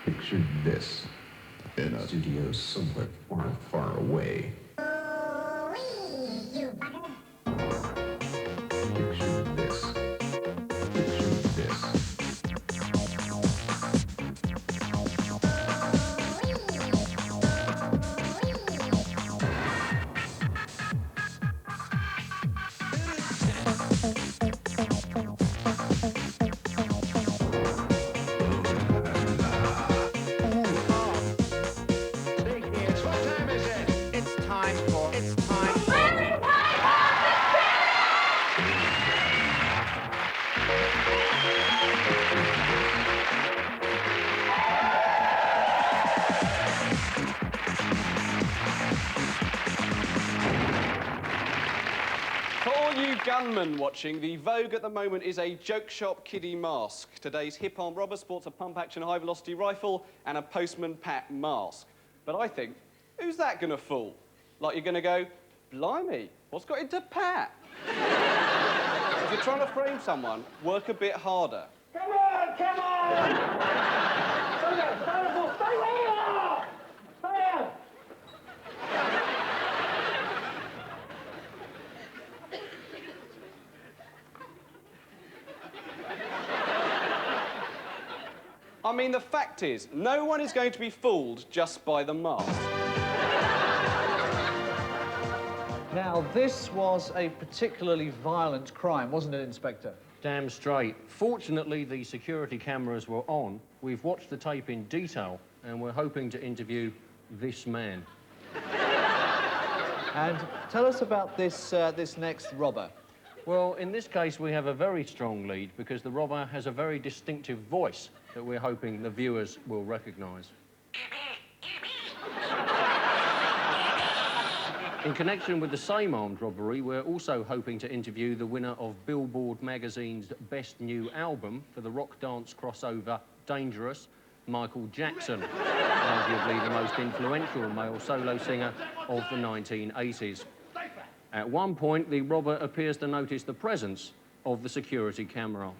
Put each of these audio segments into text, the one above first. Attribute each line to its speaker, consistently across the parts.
Speaker 1: Picture this in a studio somewhere far, far away. Picture this. Picture this.
Speaker 2: Gunman watching, the vogue at the moment is a joke shop kiddie mask. Today's hip-on robber sports a pump-action high-velocity rifle and a postman Pat mask. But I think, who's that going to fool? Like you're going to go, blimey, what's got into Pat? If you're trying to frame someone, work a bit harder.
Speaker 3: Come on, come on! Stay there, stay here! Stay there!
Speaker 2: I mean, the fact is, no one is going to be fooled just by the mask.
Speaker 4: Now, this was a particularly violent crime, wasn't it, Inspector?
Speaker 5: Damn straight. Fortunately, the security cameras were on. We've watched the tape in detail, and we're hoping to interview this man.
Speaker 4: And tell us about this, this next robber.
Speaker 5: Well, in this case, we have a very strong lead because the robber has a very distinctive voice that we're hoping the viewers will recognise. In connection with the same armed robbery, we're also hoping to interview the winner of Billboard magazine's Best New Album for the rock dance crossover Dangerous, Michael Jackson, arguably the most influential male solo singer of the 1980s. At one point, the robber appears to notice the presence of the security camera.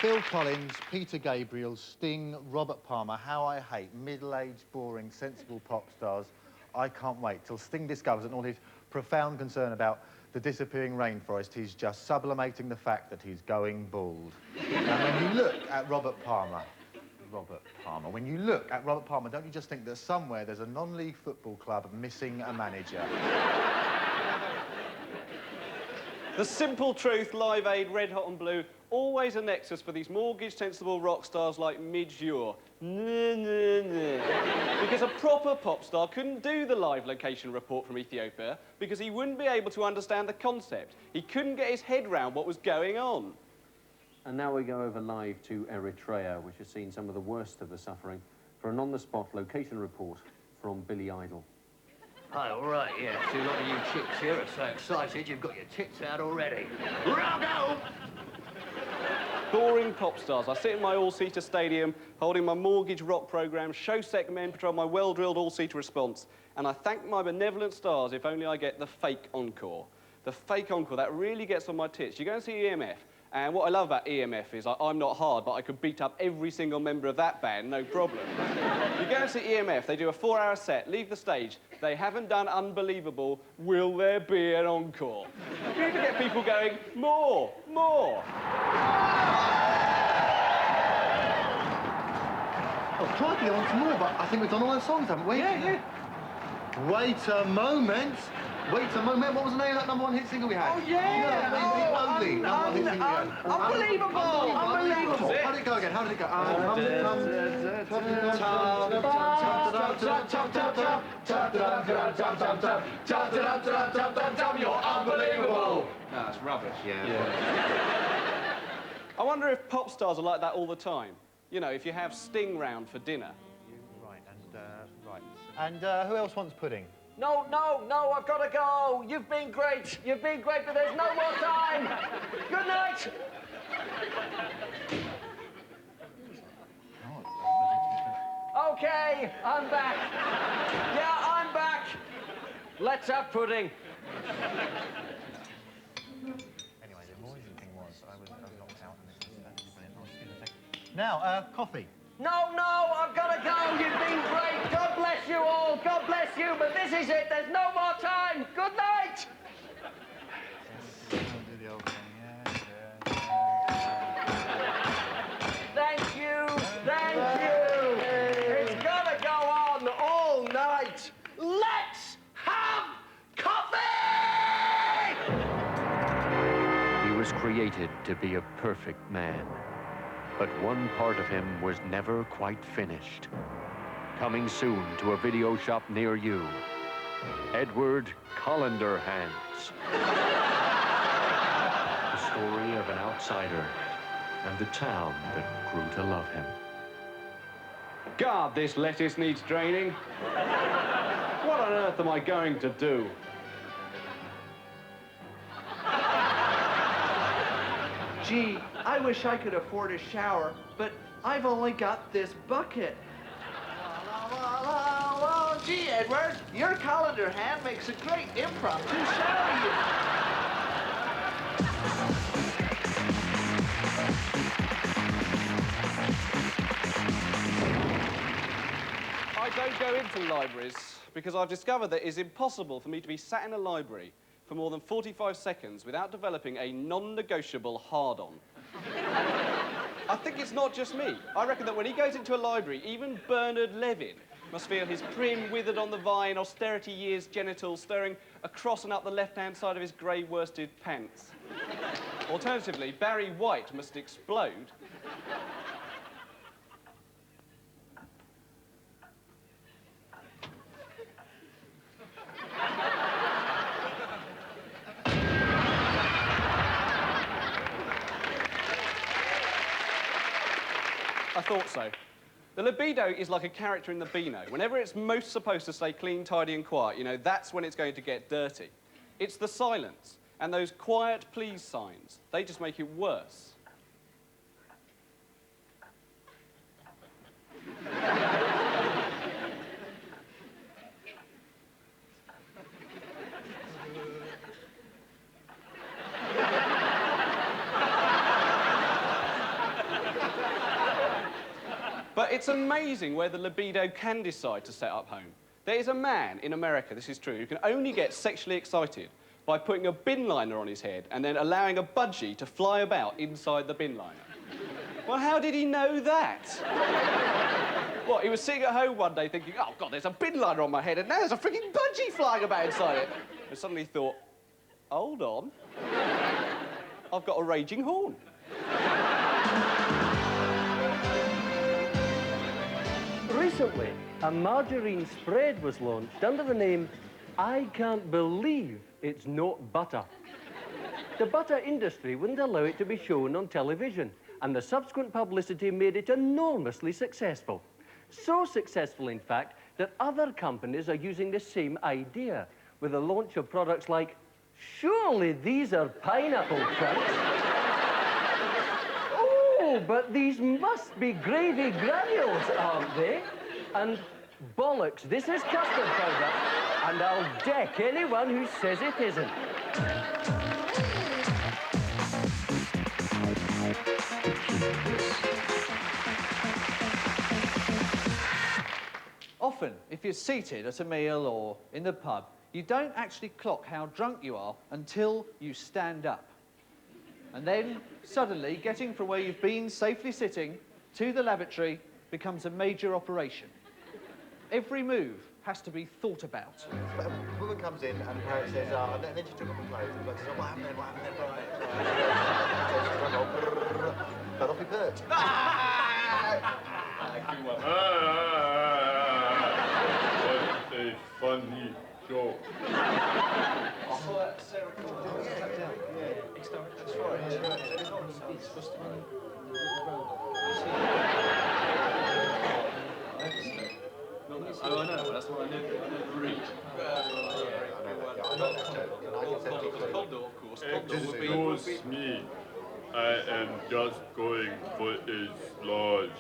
Speaker 6: Phil Collins, Peter Gabriel, Sting, Robert Palmer. How I hate middle-aged, boring, sensible pop stars. I can't wait till Sting discovers that in all his profound concern about the disappearing rainforest, he's just sublimating the fact that he's going bald. And when you look at Robert Palmer, when you look at Robert Palmer, don't you just think that somewhere there's a non-league football club missing a manager?
Speaker 2: The Simple Truth, Live Aid, Red Hot and Blue, always a nexus for these mortgage-sensible rock stars like Midge Ure. Because a proper pop star couldn't do the live location report from Ethiopia because he wouldn't be able to understand the concept. He couldn't get his head round what was going on.
Speaker 5: And now we go over live to Eritrea, which has seen some of the worst of the suffering, for an on-the-spot location report from Billy Idol.
Speaker 7: Hi, all right, yeah. See, a lot of you chicks here are so excited you've got your tits out already. Go!
Speaker 2: Boring pop stars. I sit in my all-seater stadium, holding my mortgage rock programme, show-sec men patrol my well-drilled all-seater response, and I thank my benevolent stars if only I get the fake encore. The fake encore, that really gets on my tits. You go and see EMF, and what I love about EMF is I'm not hard, but I could beat up every single member of that band, no problem. You go and see EMF, they do a 4-hour set, leave the stage, they haven't done Unbelievable, will there be an encore? You need to get people going, more, more.
Speaker 6: Oh, crikey, I want some more, but I think we've done all our songs, haven't we?
Speaker 2: Yeah.
Speaker 6: Wait a moment. Wait a moment. What was the name of that number one hit single we had?
Speaker 3: Oh, yeah! Unbelievable! Unbelievable!
Speaker 6: How did it go again? How did it go?
Speaker 3: You're unbelievable!
Speaker 2: No, that's rubbish. Yeah. I wonder if pop stars are like that all the time. You know, if you have Sting round for dinner.
Speaker 6: Right. And who else wants pudding?
Speaker 7: No, I've got to go. You've been great, but there's no more time. Good night.
Speaker 6: Oh,
Speaker 5: Okay, I'm back. Yeah, I'm back. Let's have pudding.
Speaker 6: Anyway, the more interesting thing was, I was knocked out, and this was absolutely brilliant. Oh, excuse me a sec. Now, coffee.
Speaker 5: No, I've got to go. You've been great. God bless you all. God bless you. But this is it. There's no more time. Good night.
Speaker 6: Do the old thing, yeah.
Speaker 5: Thank you. Thank you. It's going to go on all night. Let's have coffee!
Speaker 7: He was created to be a perfect man. But one part of him was never quite finished. Coming soon to a video shop near you, Edward Colander Hands. The story of an outsider and the town that grew to love him.
Speaker 2: God, this lettuce needs draining. What on earth am I going to do?
Speaker 8: Gee, I wish I could afford a shower, but I've only got this bucket. Gee, Edward, your colander hand makes a great impromptu shower unit.
Speaker 2: I don't go into libraries because I've discovered that it's impossible for me to be sat in a library for more than 45 seconds without developing a non-negotiable hard-on. I think it's not just me. I reckon that when he goes into a library, even Bernard Levin must feel his prim, withered on the vine, austerity years genitals stirring across and up the left-hand side of his grey worsted pants. Alternatively, Barry White must explode. I thought so. The libido is like a character in the Beano. Whenever it's most supposed to stay clean, tidy and quiet, you know, that's when it's going to get dirty. It's the silence and those quiet please signs. They just make it worse. But it's amazing where the libido can decide to set up home. There is a man in America, this is true, who can only get sexually excited by putting a bin liner on his head and then allowing a budgie to fly about inside the bin liner. Well, how did he know that? What, he was sitting at home one day thinking, oh, God, there's a bin liner on my head and now there's a freaking budgie flying about inside it. And suddenly thought, hold on, I've got a raging horn.
Speaker 5: Recently, a margarine spread was launched under the name I Can't Believe It's Not Butter. The butter industry wouldn't allow it to be shown on television, and the subsequent publicity made it enormously successful. So successful, in fact, that other companies are using the same idea with the launch of products like, surely these are pineapple chunks. Oh, but these must be gravy granules, aren't they? And bollocks, this is custard powder, and I'll deck anyone who says it isn't.
Speaker 4: Often, if you're seated at a meal or in the pub, you don't actually clock how drunk you are until you stand up. And then, suddenly, getting from where you've been safely sitting to the lavatory becomes a major operation. Every move has to be thought about.
Speaker 6: But a woman comes in and apparently says, and then she took off her clothes and says, what happened then, right. Fell off your perch.
Speaker 9: What a funny joke.
Speaker 2: Oh, I know, that's what I never read.
Speaker 9: Excuse me. I am just going for a splodge.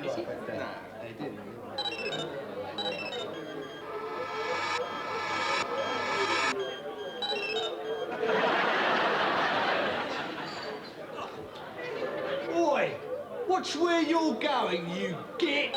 Speaker 2: Is he?
Speaker 8: Oi! Watch where you're going, you git!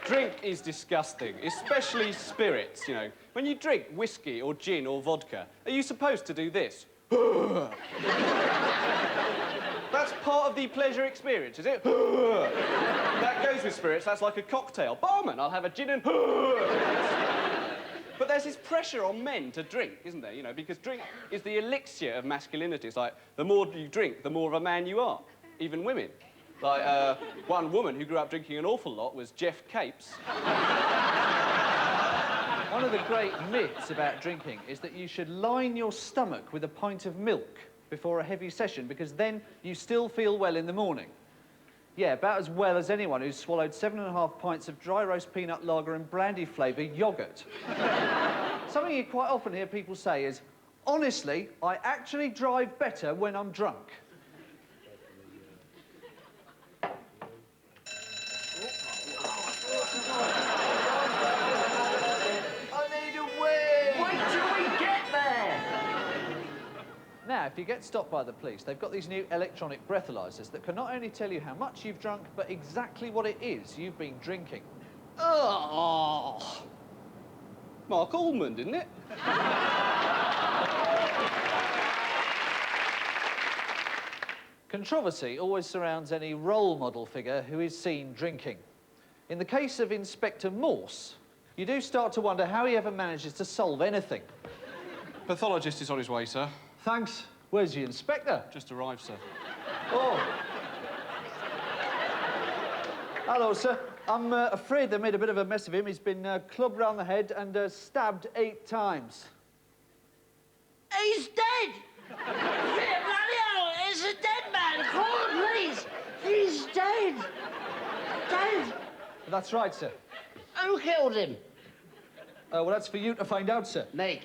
Speaker 2: Drink is disgusting, especially spirits, you know. When you drink whiskey or gin or vodka, are you supposed to do this? That's part of the pleasure experience, is it? That goes with spirits, that's like a cocktail. Barman, I'll have a gin and... But there's this pressure on men to drink, isn't there? You know, because drink is the elixir of masculinity. It's like, the more you drink, the more of a man you are. Even women. Like, one woman who grew up drinking an awful lot was Jeff Capes.
Speaker 4: One of the great myths about drinking is that you should line your stomach with a pint of milk before a heavy session, because then you still feel well in the morning. Yeah, about as well as anyone who's swallowed 7.5 pints of dry roast peanut lager and brandy-flavoured yoghurt. Something you quite often hear people say is, honestly, I actually drive better when I'm drunk. Now, if you get stopped by the police, they've got these new electronic breathalyzers that can not only tell you how much you've drunk, but exactly what it is you've been drinking.
Speaker 2: Oh, Mark Allman, didn't it?
Speaker 4: Controversy always surrounds any role model figure who is seen drinking. In the case of Inspector Morse, you do start to wonder how he ever manages to solve anything.
Speaker 2: Pathologist is on his way, sir.
Speaker 4: Thanks. Where's the inspector?
Speaker 2: Just arrived, sir.
Speaker 4: Oh. Hello, sir. I'm afraid they made a bit of a mess of him. He's been clubbed round the head and stabbed 8 times.
Speaker 3: He's dead! Bloody hell, it's a dead man! Call the police! He's dead! Dead!
Speaker 4: That's right, sir.
Speaker 3: Who killed him?
Speaker 4: Well, that's for you to find out, sir.
Speaker 3: Me.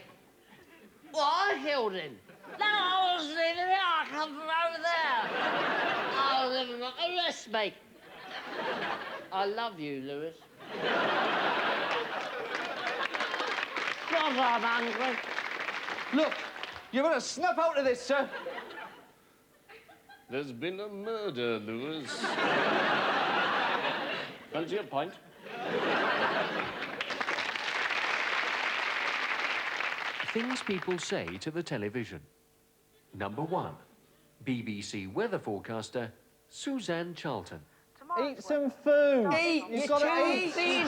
Speaker 3: Well, I killed him. No, I wasn't even here. I come from over there. I'll never arrest me. I love you, Lewis. God, I'm hungry.
Speaker 4: Look, you better snap out of this, sir.
Speaker 5: There's been a murder, Lewis. Fancy a pint?
Speaker 7: Things people say to the television. Number 1, BBC weather forecaster Suzanne Charlton.
Speaker 4: Eat some food.
Speaker 3: Eat,
Speaker 4: You've got to eat.
Speaker 3: Eat.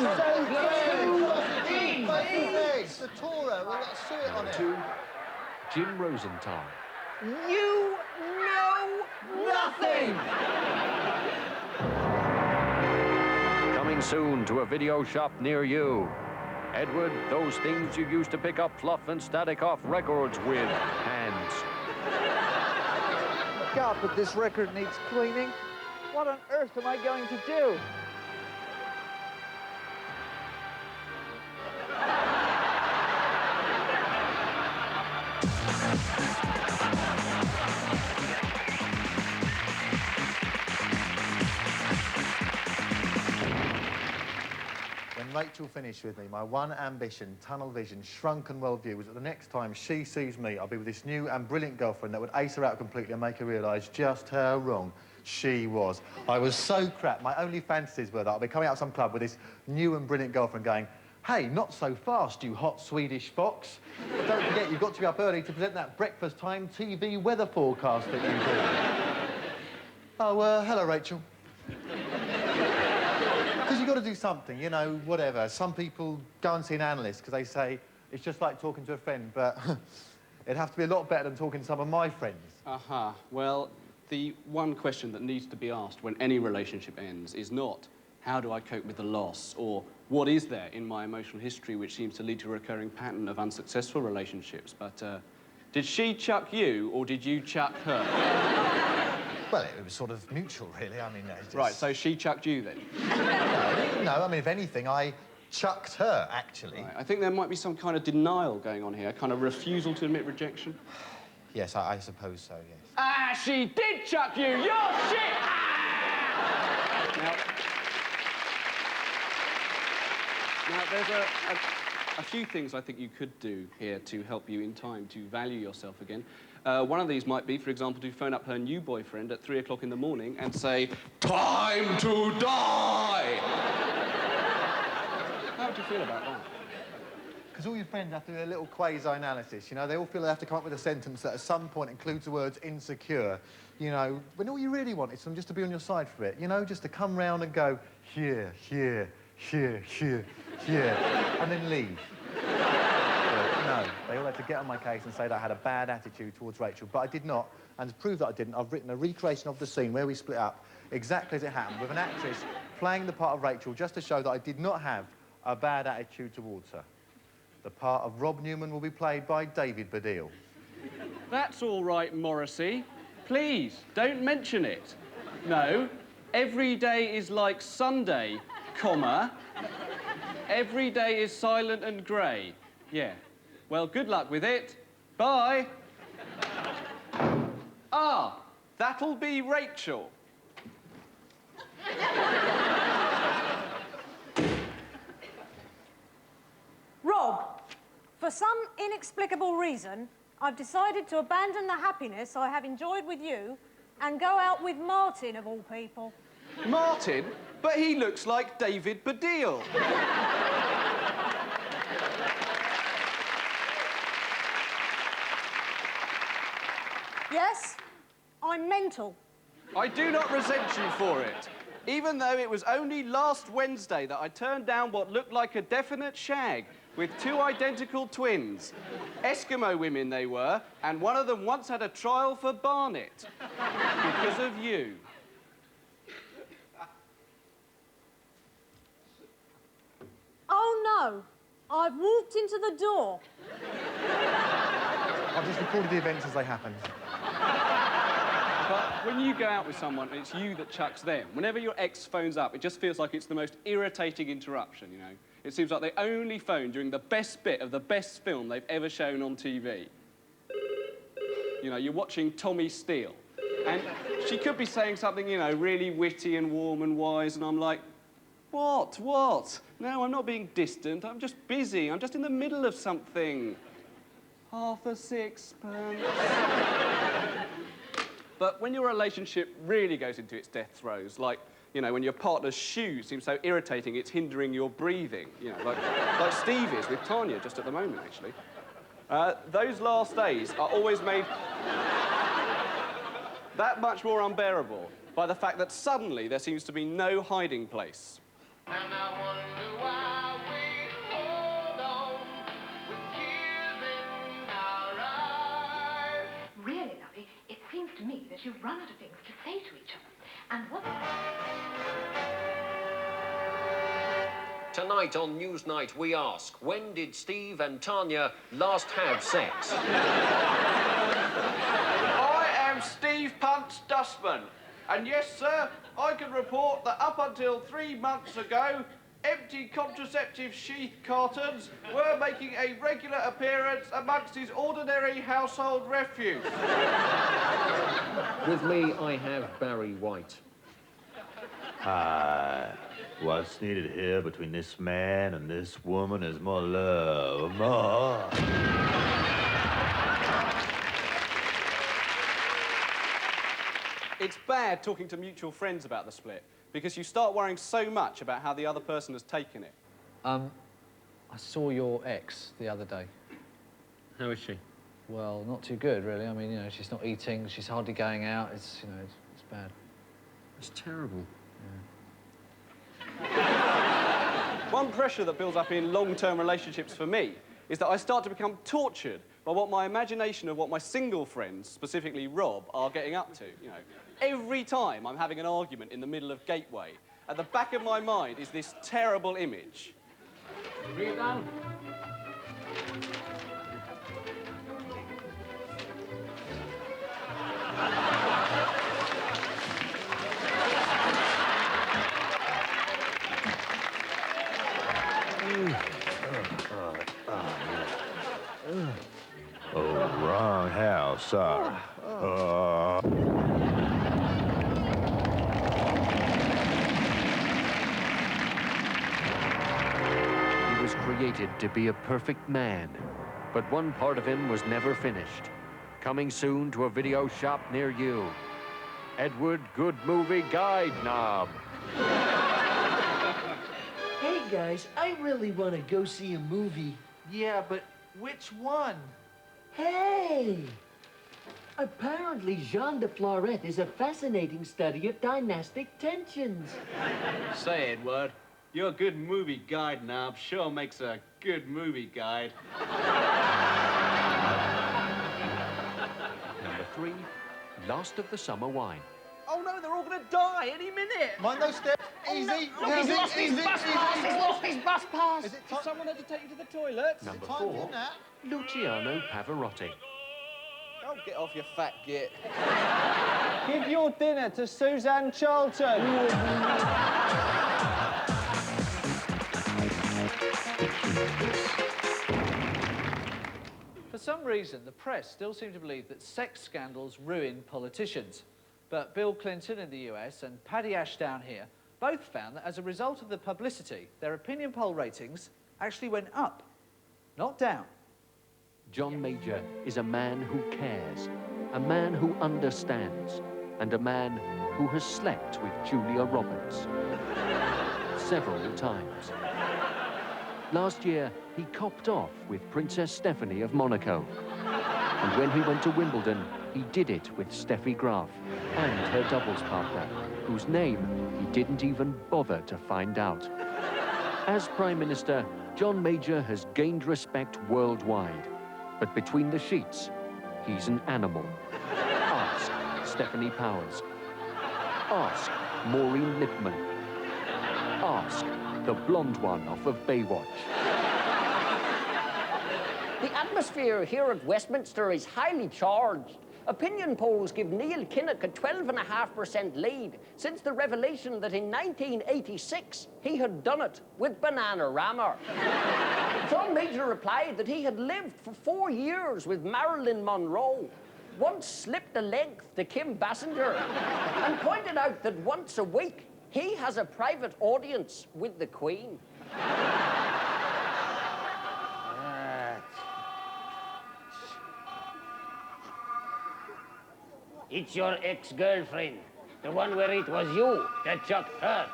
Speaker 6: Eggs, the Torah, we've got suet on it.
Speaker 7: 2, Jim Rosenthal.
Speaker 3: You know nothing.
Speaker 7: Coming soon to a video shop near you. Edward, those things you used to pick up fluff and static off records with hands.
Speaker 4: God, but this record needs cleaning. What on earth am I going to do?
Speaker 6: When Rachel finished with me, my one ambition, tunnel vision, shrunken worldview was that the next time she sees me, I'll be with this new and brilliant girlfriend that would ace her out completely and make her realise just how wrong she was. I was so crap. My only fantasies were that I'll be coming out of some club with this new and brilliant girlfriend going, hey, not so fast, you hot Swedish fox. Don't forget, you've got to be up early to present that breakfast time TV weather forecast that you do. Oh, hello, Rachel. Because you've got to do something, you know, whatever. Some people go and see an analyst because they say it's just like talking to a friend, but It'd have to be a lot better than talking to some of my friends.
Speaker 2: Uh-huh. Well, the one question that needs to be asked when any relationship ends is not, how do I cope with the loss? Or what is there in my emotional history which seems to lead to a recurring pattern of unsuccessful relationships? But did she chuck you or did you chuck her?
Speaker 6: Well, it was sort of mutual, really. I mean, it's just...
Speaker 2: Right, so she chucked you then?
Speaker 6: No, I mean, if anything, I chucked her, actually.
Speaker 2: Right, I think there might be some kind of denial going on here, a kind of refusal to admit rejection.
Speaker 6: Yes, I suppose so, yes.
Speaker 2: Ah, she did chuck you! You're shit! Ah! Now, there's a few things I think you could do here to help you in time to value yourself again. One of these might be, for example, to phone up her new boyfriend at 3 o'clock in the morning and say, "Time to die!" How would you feel about that?
Speaker 6: Because all your friends have to do a little quasi-analysis, you know? They all feel they have to come up with a sentence that at some point includes the words insecure, you know, when all you really want is them just to be on your side for it, you know? Just to come round and go, here, here, here, here, here, and then leave. But no, they all had to get on my case and say that I had a bad attitude towards Rachel, but I did not. And to prove that I didn't, I've written a recreation of the scene where we split up exactly as it happened, with an actress playing the part of Rachel just to show that I did not have a bad attitude towards her. The part of Rob Newman will be played by David Baddiel.
Speaker 2: That's all right, Morrissey. Please, don't mention it. No, every day is like Sunday, comma. Every day is silent and grey. Yeah. Well, good luck with it. Bye. Ah, that'll be Rachel.
Speaker 10: Rob, for some inexplicable reason, I've decided to abandon the happiness I have enjoyed with you and go out with Martin, of all people.
Speaker 2: Martin? But he looks like David Baddiel.
Speaker 10: Yes, I'm mental.
Speaker 2: I do not resent you for it. Even though it was only last Wednesday that I turned down what looked like a definite shag with two identical twins. Eskimo women they were, and one of them once had a trial for Barnet. Because of you.
Speaker 10: Oh, no. I've walked into the door.
Speaker 6: I've just recorded the events as they happened.
Speaker 2: But when you go out with someone and it's you that chucks them, whenever your ex phones up, it just feels like it's the most irritating interruption, you know? It seems like they only phone during the best bit of the best film they've ever shown on TV. You know, you're watching Tommy Steele, and she could be saying something, you know, really witty and warm and wise, and I'm like, what? No, I'm not being distant, I'm just busy, I'm just in the middle of something. Half a sixpence. But when your relationship really goes into its death throes, like, you know, when your partner's shoes seem so irritating it's hindering your breathing, you know, like Steve is with Tanya just at the moment, actually. Those last days are always made that much more unbearable by the fact that suddenly there seems to be no hiding place.
Speaker 11: And I wonder why we hold on with tears in our eyes.
Speaker 12: Really, lovey, it seems to me that you've run out of things to say to each other. And what...
Speaker 7: Tonight on Newsnight, we ask, when did Steve and Tanya last have sex?
Speaker 2: I am Steve Punt's dustman. And yes, sir, I can report that up until 3 months ago, empty contraceptive sheath cartons were making a regular appearance amongst his ordinary household refuse.
Speaker 7: With me, I have Barry White.
Speaker 13: What's needed here between this man and this woman is more love, more.
Speaker 2: It's bad talking to mutual friends about the split, because you start worrying so much about how the other person has taken it.
Speaker 4: I saw your ex the other day.
Speaker 5: How is she?
Speaker 4: Well, not too good, really. I mean, you know, she's not eating, she's hardly going out. It's, you know, it's bad.
Speaker 5: It's terrible.
Speaker 2: One pressure that builds up in long-term relationships for me is that I start to become tortured by what my imagination of what my single friends, specifically Rob, are getting up to. You know, every time I'm having an argument in the middle of Gateway, at the back of my mind is this terrible image.
Speaker 5: Bring it down.
Speaker 13: Oh, wrong house, sorry.
Speaker 7: He was created to be a perfect man, but one part of him was never finished. Coming soon to a video shop near you. Edward Good Movie Guide Knob.
Speaker 8: Hey, guys, I really want to go see a movie.
Speaker 4: Yeah, but which one?
Speaker 14: Hey! Apparently, Jean de Florette is a fascinating study of dynastic tensions.
Speaker 2: Say, Edward, your good movie guide knob sure makes a good movie guide.
Speaker 7: Number 3, Last of the Summer Wine.
Speaker 2: Oh no, they're all gonna die any minute!
Speaker 6: Mind those steps. Easy,
Speaker 3: He's lost his bus pass! He's lost his bus pass!
Speaker 6: Is it time?
Speaker 2: Someone had to take you to the toilet.
Speaker 7: Number
Speaker 6: Time
Speaker 7: 4,
Speaker 6: for that?
Speaker 7: Luciano Pavarotti.
Speaker 2: Oh, get off your fat git.
Speaker 4: Give your dinner to Suzanne Charlton. For some reason, the press still seem to believe that sex scandals ruin politicians. But Bill Clinton in the US and Paddy Ashdown here both found that as a result of the publicity, their opinion poll ratings actually went up, not down.
Speaker 7: John Major is a man who cares, a man who understands, and a man who has slept with Julia Roberts several times. Last year, he copped off with Princess Stephanie of Monaco. And when he went to Wimbledon, he did it with Steffi Graf and her doubles partner, whose name he didn't even bother to find out. As Prime Minister, John Major has gained respect worldwide. But between the sheets, he's an animal. Ask Stephanie Powers. Ask Maureen Lipman. Ask the blonde one off of Baywatch.
Speaker 3: The atmosphere here at Westminster is highly charged. Opinion polls give Neil Kinnock a 12.5% lead since the revelation that in 1986 he had done it with Bananarama. John Major replied that he had lived for 4 years with Marilyn Monroe, once slipped a length to Kim Basinger, and pointed out that once a week he has a private audience with the Queen. It's your ex-girlfriend, the one where it was you that chucked her.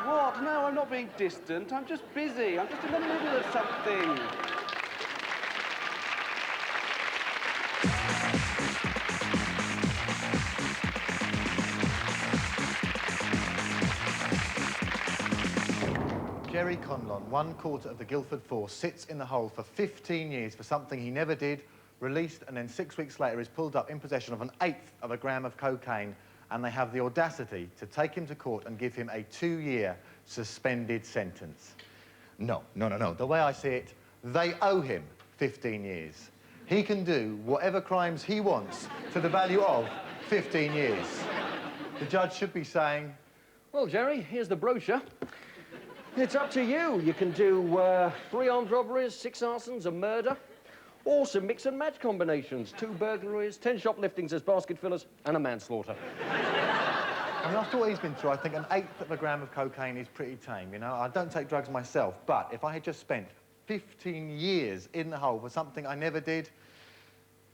Speaker 2: What? No, I'm not being distant. I'm just busy. I'm just in the middle of something.
Speaker 6: Jerry Conlon, 1/4 of the Guildford Force, sits in the hole for 15 years for something he never did, released, and then 6 weeks later is pulled up in possession of 1/8 of a gram of cocaine, and they have the audacity to take him to court and give him a 2-year suspended sentence. No. The way I see it, they owe him 15 years. He can do whatever crimes he wants to the value of 15 years. The judge should be saying,
Speaker 5: Well, Jerry, here's the brochure. It's up to you. You can do 3 armed robberies, 6 arsons, a murder, or some mix and match combinations. 2 burglaries, 10 shopliftings as basket fillers, and a manslaughter.
Speaker 6: I mean, after what he's been through, I think 1/8 of a gram of cocaine is pretty tame, you know? I don't take drugs myself, but if I had just spent 15 years in the hole for something I never did,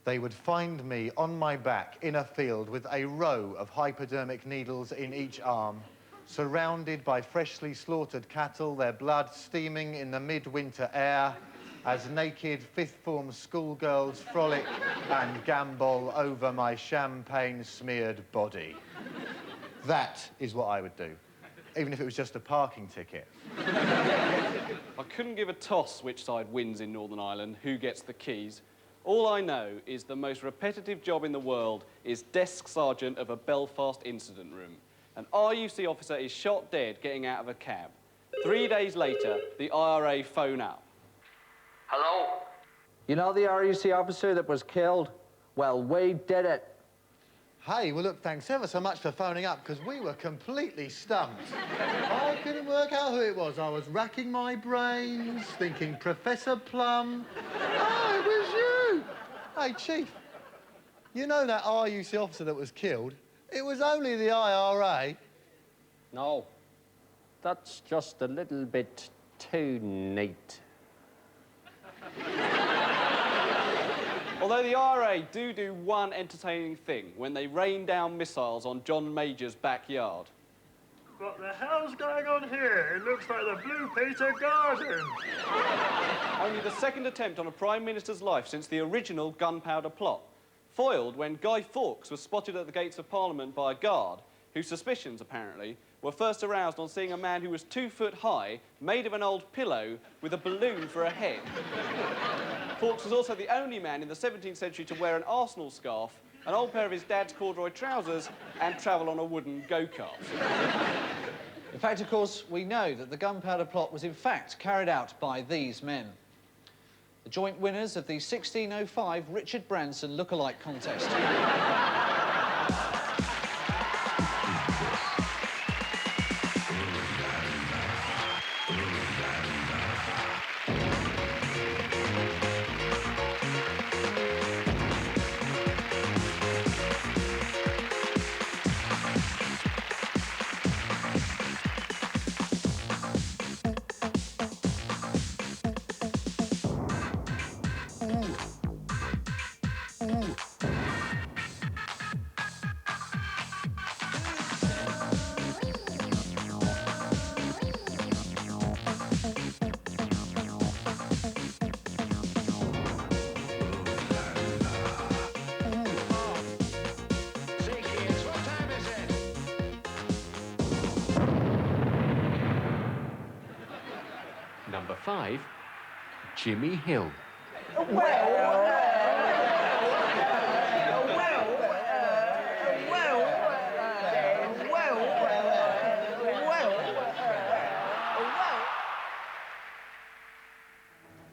Speaker 6: they would find me on my back in a field with a row of hypodermic needles in each arm, surrounded by freshly slaughtered cattle, their blood steaming in the midwinter air, as naked fifth-form schoolgirls frolic and gambol over my champagne-smeared body. That is what I would do. even if it was just a parking ticket.
Speaker 2: I couldn't give a toss which side wins in Northern Ireland, who gets the keys. All I know is the most repetitive job in the world is desk sergeant of a Belfast incident room. An RUC officer is shot dead getting out of a cab. 3 days later, the IRA phone up.
Speaker 8: Hello? You know the RUC officer that was killed? Well, we did it.
Speaker 6: Hey, well, look, thanks ever so much for phoning up, because we were completely stumped. I couldn't work out who it was. I was racking my brains, thinking Professor Plum. Oh, it was you! Hey, Chief, you know that RUC officer that was killed? It was only the IRA.
Speaker 5: No, that's just a little bit too neat.
Speaker 2: Although the IRA do one entertaining thing when they rain down missiles on John Major's backyard.
Speaker 9: What the hell's going on here? It looks like the Blue Peter Garden.
Speaker 2: Only the second attempt on a Prime Minister's life since the original gunpowder plot. Foiled when Guy Fawkes was spotted at the gates of Parliament by a guard, whose suspicions, apparently, were first aroused on seeing a man who was 2 foot high, made of an old pillow, with a balloon for a head. Fawkes was also the only man in the 17th century to wear an Arsenal scarf, an old pair of his dad's corduroy trousers, and travel on a wooden go-kart.
Speaker 4: In fact, of course, we know that the gunpowder plot was in fact carried out by these men. The joint winners of the 1605 Richard Branson look-alike contest.
Speaker 7: Number 5, Jimmy Hill.
Speaker 8: Well,